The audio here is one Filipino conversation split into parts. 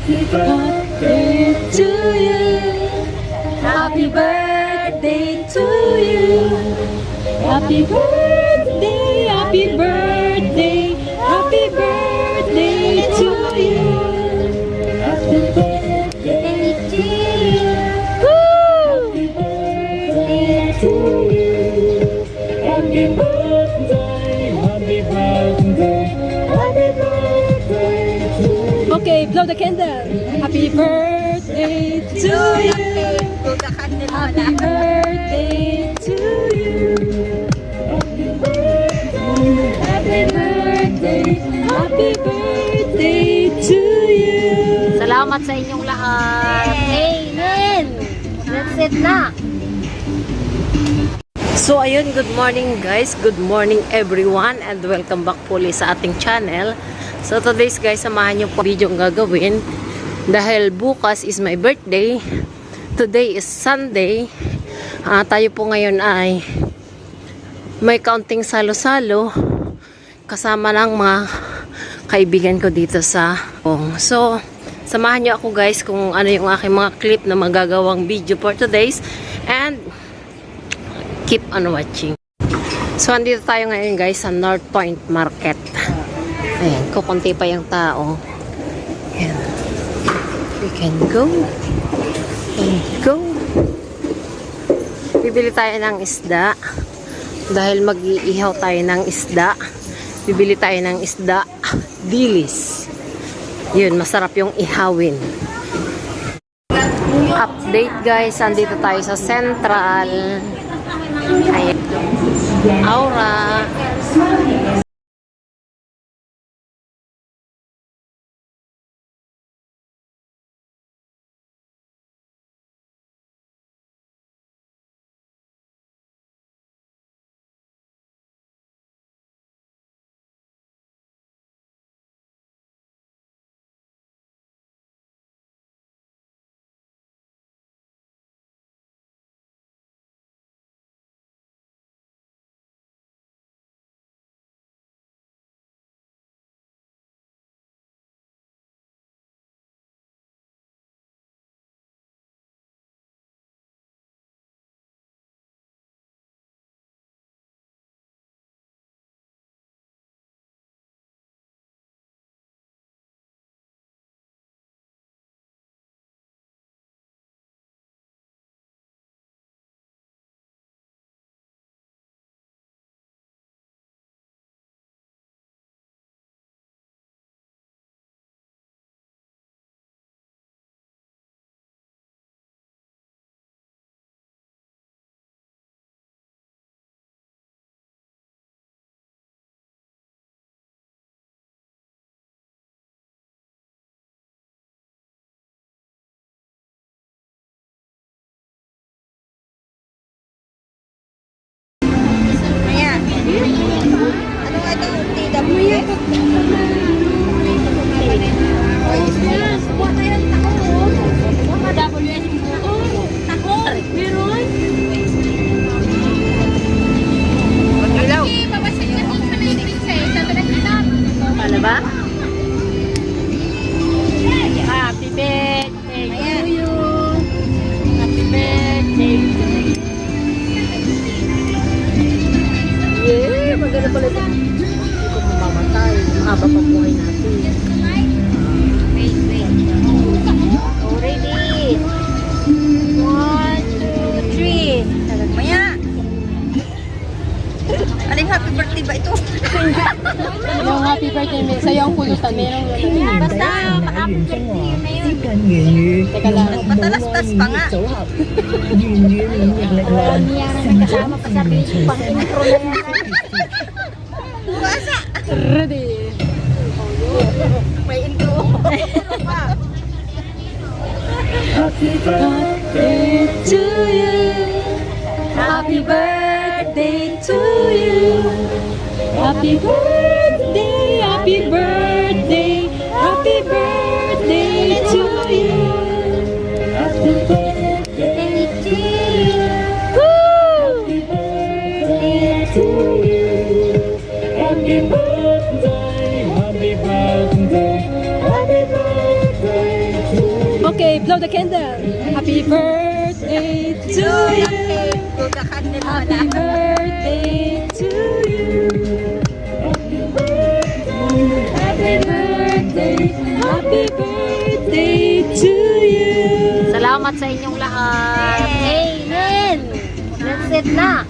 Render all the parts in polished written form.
birthday to you. Happy birthday to you. Happy birthday, happy birthday, happy birthday to you. Happy birthday to you. Happy birthday to you. Happy birthday, happy birthday, happy birthday to you. Okay, blow the candle. Happy birthday to you. Happy birthday to you. Happy birthday, happy birthday to you. Salamat sa inyong lahat. Amen. That's it na. So ayun, good morning guys, good morning everyone, and welcome back po ulit sa ating channel. So today's guys, samahan nyo po video ang gagawin dahil bukas is my birthday. Today is Sunday. Tayo po ngayon ay may kaunting salo-salo kasama ng mga kaibigan ko dito sa So samahan nyo ako guys kung ano yung aking mga clip na magagawang video for today's, and keep on watching. So andito tayo ngayon guys sa North Point Market. Ayan, kukunti pa yung tao. Ayan. We can go. And go. Bibili tayo ng isda. Dahil mag-iihaw tayo ng isda. Bibili tayo ng isda. Dilis. Yun, masarap yung ihawin. Update guys, andito tayo sa Central. Ayan. Aura. Ano ba? Happy birthday to you. Happy birthday to you. Yeah, maganda pala ito. Hindi ko mamamatay. Mahaba pa buhay natin. Wait. Oh, ready. 1, 2, 3. Maya. Aling happy birthday ba ito? Yung happy birthday, sa'yo ang pulutan. Merong Basta, happy birthday na yun. Teka lang. Matalastas pa nga. Niya na nagkasama pa sa page. Pang-intro na yan. Buwasa. Ready. May intro. Happy birthday to you. Happy birthday to you. Happy birthday, happy birthday, happy birthday to you. Happy birthday to you. Happy birthday to you. Happy birthday, happy birthday, happy birthday the candle. Happy birthday to you. Happy birthday to you. Happy birthday. Happy birthday to you. Salamat sa inyong lahat. Amen. Let's sit na.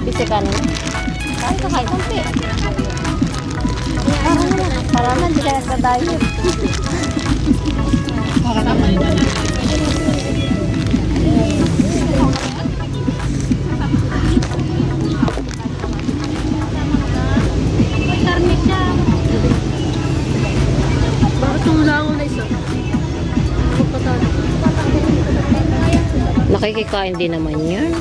Bisa ka na. Ay, kakain kampi. Para man, di ka nagdadayo. Karmi siya. Bakit tulang ko na isa? Nakikikain din naman yun.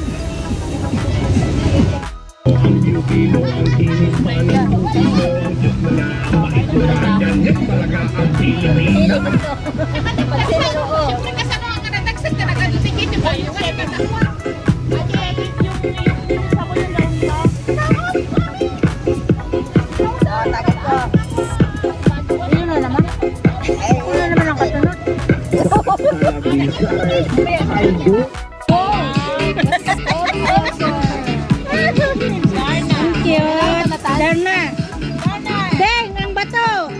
Cute. Darna. Deng, ang bato.